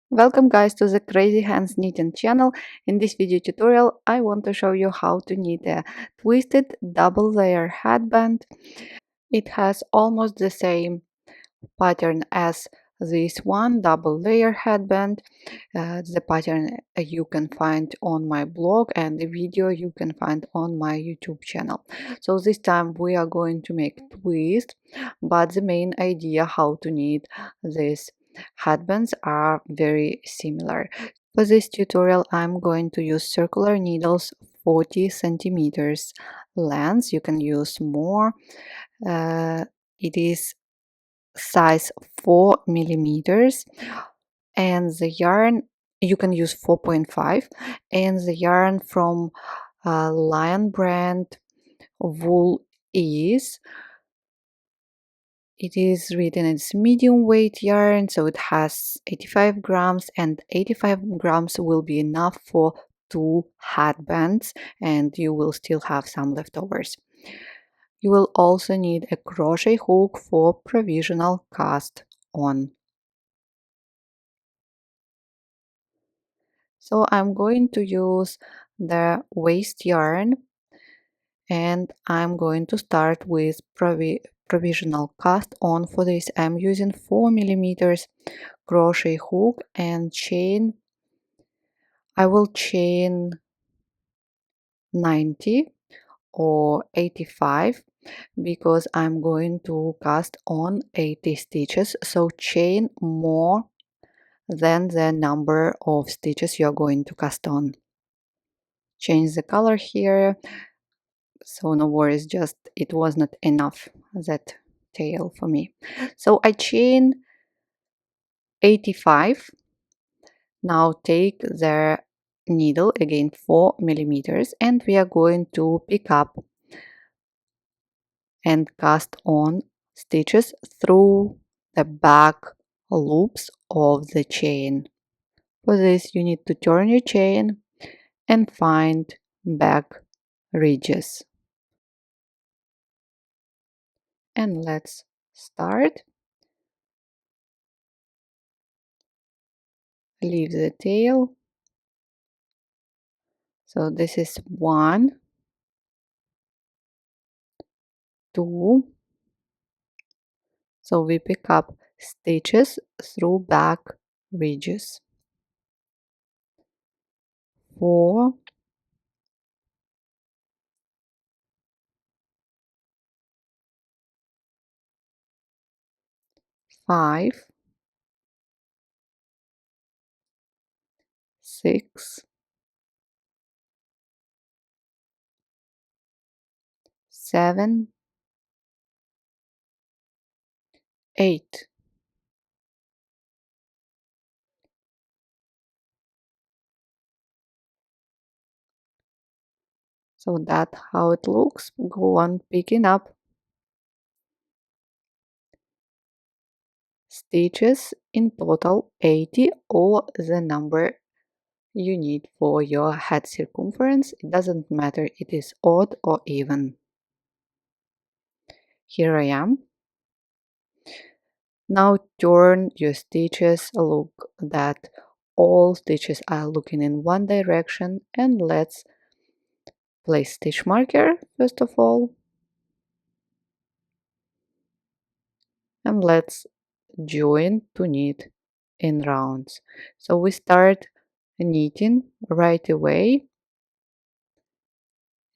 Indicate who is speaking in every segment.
Speaker 1: Welcome guys to the Crazy Hands Knitting channel. In this video tutorial I want to show you how to knit a twisted double layer headband. It has almost the same pattern as this one double layer headband. The pattern you can find on my blog and the video you can find on my YouTube channel. So this time we are going to make twist, but the main idea how to knit these headbands are very similar. For this tutorial I'm going to use circular needles 40 centimeters length. You can use more. It is size 4 millimeters, and the yarn you can use 4.5, and the yarn from Lion brand wool is it is written it's medium weight yarn, so it has 85 grams, and 85 grams will be enough for 2 headbands, and you will still have some leftovers. You will also need a crochet hook for provisional cast on. So I'm going to use the waste yarn, and I'm going to start with provisional cast on. For this I'm using 4 millimeters crochet hook and chain. I will chain 90 or 85 because I'm going to cast on 80 stitches, so chain more than the number of stitches you're going to cast on. Change the color here, so no worries, just it was not enough that tail for me. So I chain 85. Now take the needle, again 4 millimeters, and we are going to pick up and cast on stitches through the back loops of the chain. For this you need to turn your chain and find back ridges. And let's start. Leave the tail. So this is 1, 2. So we pick up stitches through back ridges. 4, 5, 6, 7, 8. So that's how it looks. Go on picking up stitches, in total 80, or the number you need for your head circumference. It doesn't matter it is odd or even. Here I am. Now turn your stitches, look that all stitches are looking in one direction, and let's place stitch marker first of all, and let's join to knit in rounds. So we start knitting right away,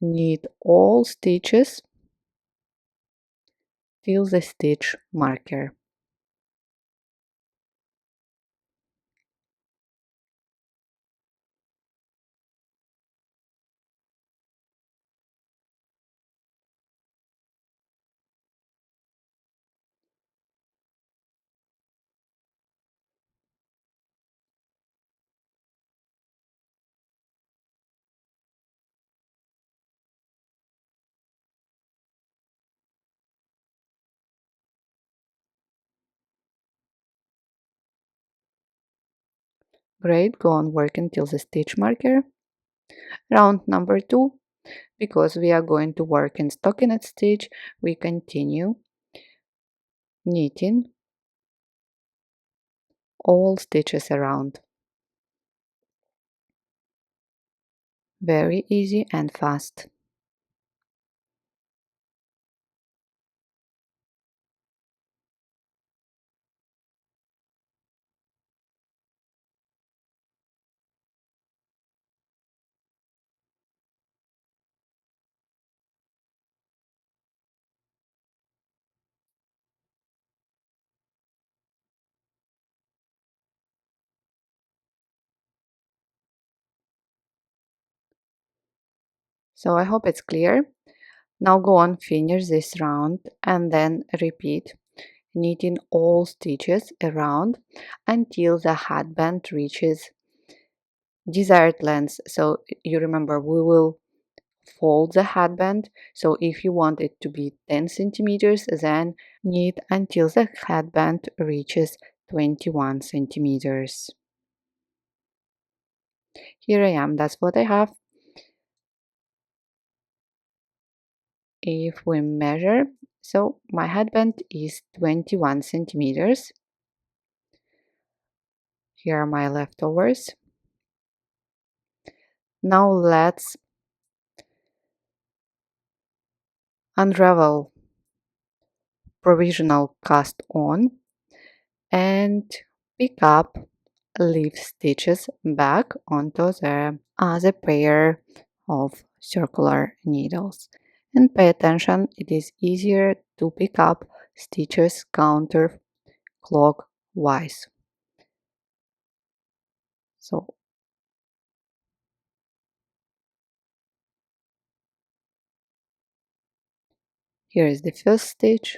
Speaker 1: knit all stitches till the stitch marker. Great, go on working till the stitch marker. Round number 2, because we are going to work in stockinette stitch, we continue knitting all stitches around. Very easy and fast. So I hope it's clear. Now go on, finish this round and then repeat, knitting all stitches around until the headband reaches desired length. So you remember we will fold the headband. So if you want it to be 10 centimeters, then knit until the headband reaches 21 centimeters. Here I am, that's what I have. If we measure, so my headband is 21 centimeters. Here are my leftovers. Now let's unravel provisional cast on and pick up leaf stitches back onto the other pair of circular needles. And pay attention, it is easier to pick up stitches counterclockwise. So here is the first stitch,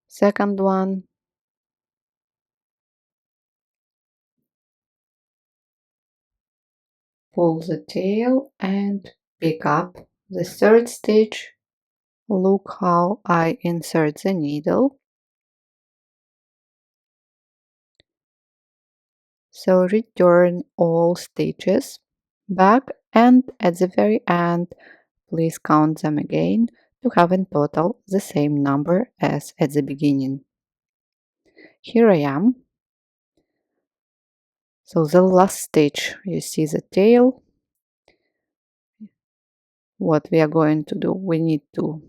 Speaker 1: second one, pull the tail and pick up the third stitch. Look how I insert the needle. So return all stitches back, and at the very end please count them again to have in total the same number as at the beginning. Here I am. So the last stitch, you see the tail. What we are going to do, we need to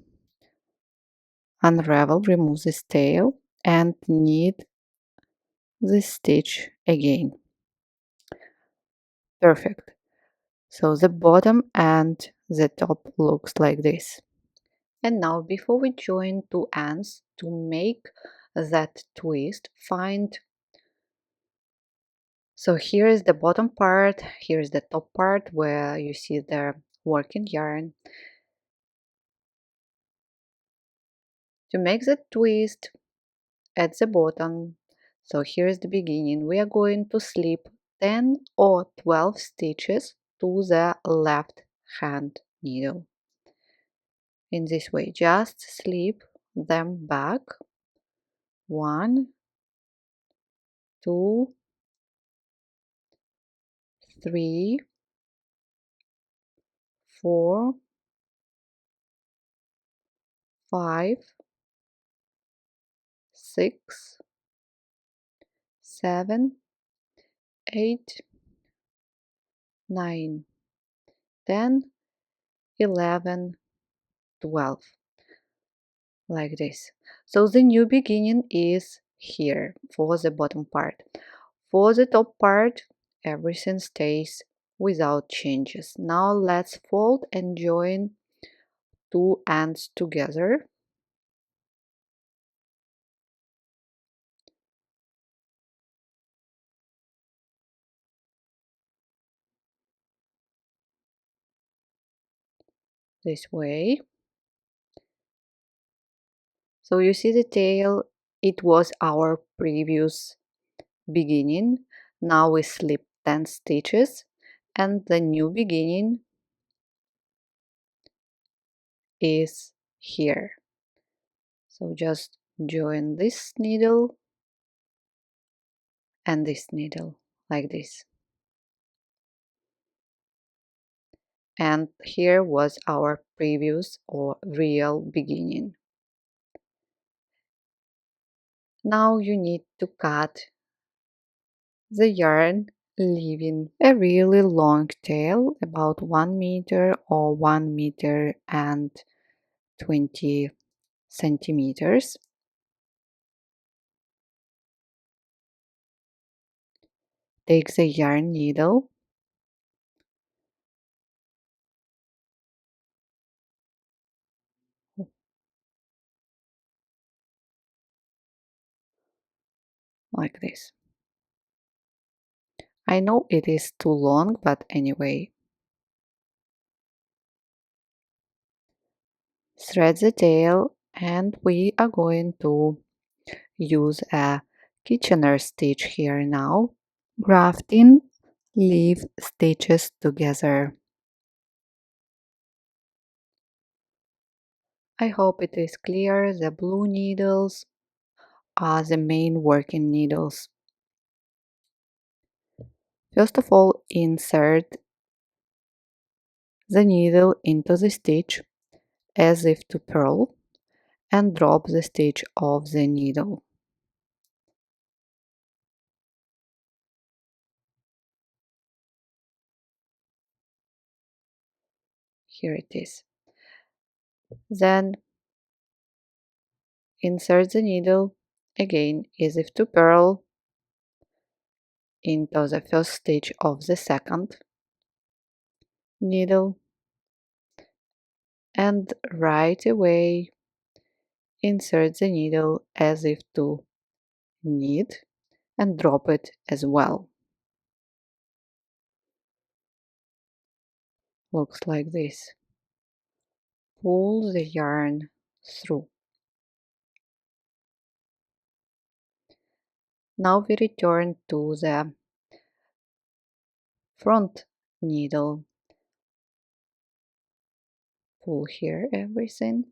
Speaker 1: unravel, remove this tail and knit this stitch again. Perfect. So the bottom and the top looks like this. And now before we join two ends, to make that twist, find, so here is the bottom part, here is the top part where you see the working yarn. To make the twist at the bottom, so here is the beginning, we are going to slip 10 or 12 stitches to the left hand needle. In this way, just slip them back. 1, 2, 3, 4, 5, 6, 7, 8, 9, 10, 11, 12, like this. So the new beginning is here for the bottom part. For the top part, everything stays without changes. Now let's fold and join two ends together. This way. So you see the tail, it was our previous beginning. Now we slip 10 stitches and the new beginning is here. So just join this needle and this needle like this. And here was our previous or real beginning. Now you need to cut the yarn, leaving a really long tail, about 1 meter or 1 meter and 20 centimeters. Take the yarn needle, like this. I know it is too long, but anyway. Thread the tail, and we are going to use a Kitchener stitch here now. Grafting leaf stitches together. I hope it is clear. The blue needles are the main working needles. First of all, insert the needle into the stitch as if to purl and drop the stitch of the needle. Here it is. Then insert the needle again as if to purl into the first stitch of the second needle, and right away insert the needle as if to knit and drop it as well. Looks like this. Pull the yarn through. Now we return to the front needle. Pull here everything.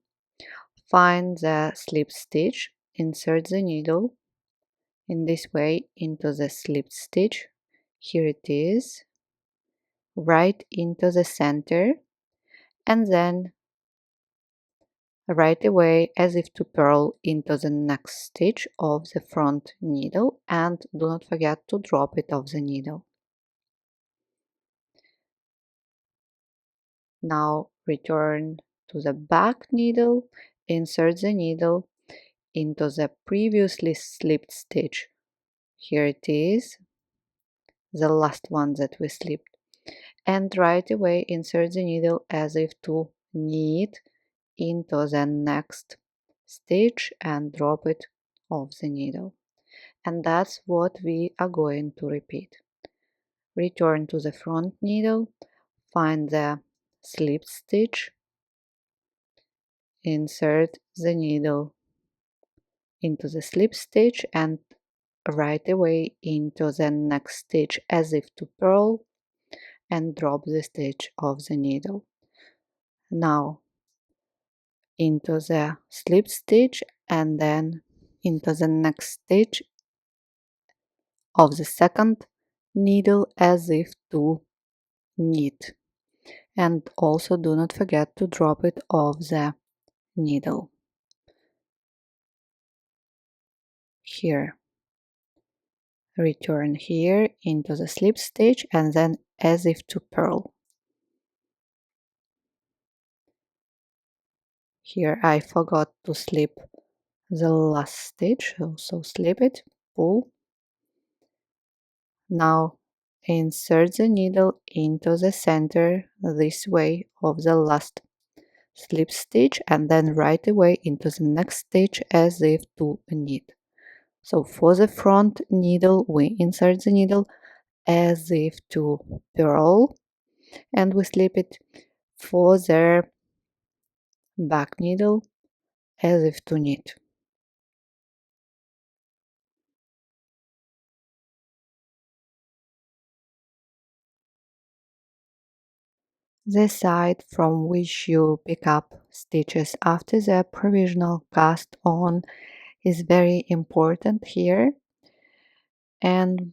Speaker 1: Find the slip stitch, insert the needle in this way into the slip stitch. Here it is, right into the center, and then right away as if to purl into the next stitch of the front needle, and do not forget to drop it off the needle. Now return to the back needle, insert the needle into the previously slipped stitch. Here it is, the last one that we slipped, and right away insert the needle as if to knit into the next stitch and drop it off the needle. And that's what we are going to repeat. Return to the front needle, find the slipped stitch, insert the needle into the slip stitch and right away into the next stitch as if to purl and drop the stitch of the needle. Now into the slip stitch and then into the next stitch of the second needle as if to knit, and also do not forget to drop it off the needle. Here return here into the slip stitch and then as if to purl. Here I forgot to slip the last stitch, so slip it, pull. Now insert the needle into the center this way of the last slip stitch and then right away into the next stitch as if to knit. So for the front needle we insert the needle as if to purl and we slip it. For the back needle as if to knit. The side from which you pick up stitches after the provisional cast on is very important here, and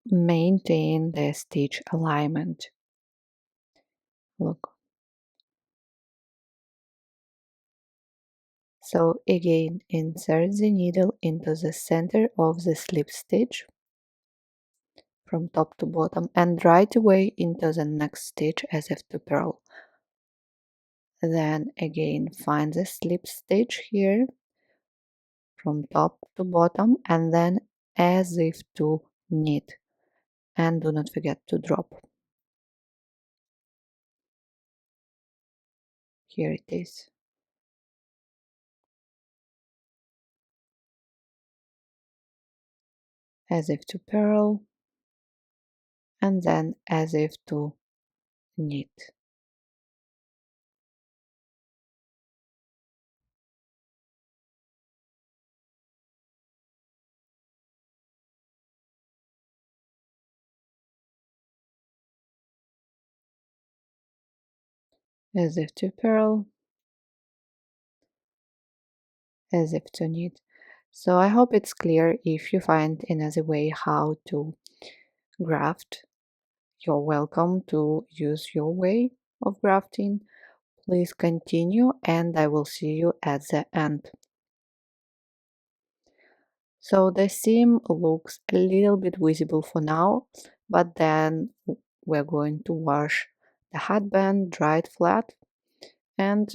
Speaker 1: maintain the stitch alignment. Look. So again, insert the needle into the center of the slip stitch from top to bottom and right away into the next stitch as if to purl. Then again find the slip stitch here from top to bottom and then as if to knit, and do not forget to drop. Here it is. As if to purl and then as if to knit. As if to purl, as if to knit. So I hope it's clear. If you find another way how to graft, you're welcome to use your way of grafting. Please continue and I will see you at the end. So the seam looks a little bit visible for now, but then we're going to wash the headband, dry it flat, and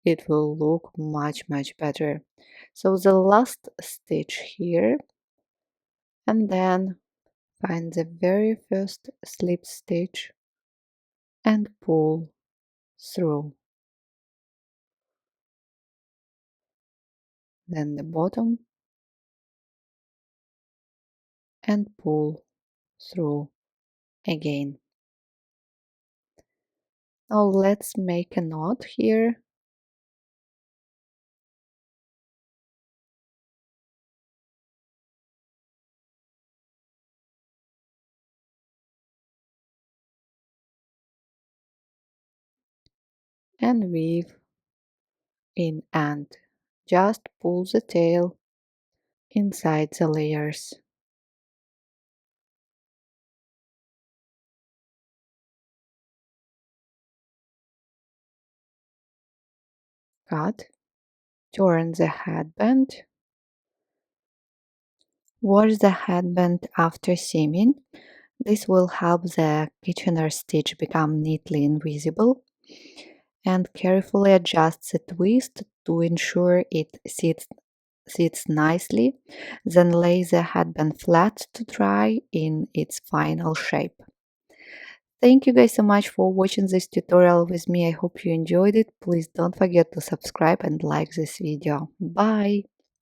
Speaker 1: it will look much better. So the last stitch here, and then find the very first slip stitch and pull through. Then the bottom and pull through again. Now let's make a knot here. And weave in and just pull the tail inside the layers. Cut, turn the headband, wash the headband after seaming. This will help the Kitchener stitch become neatly invisible, and carefully adjust the twist to ensure it sits nicely. Then lay the headband flat to dry in its final shape. Thank you guys so much for watching this tutorial with me. I hope you enjoyed it. Please don't forget to subscribe and like this video. Bye!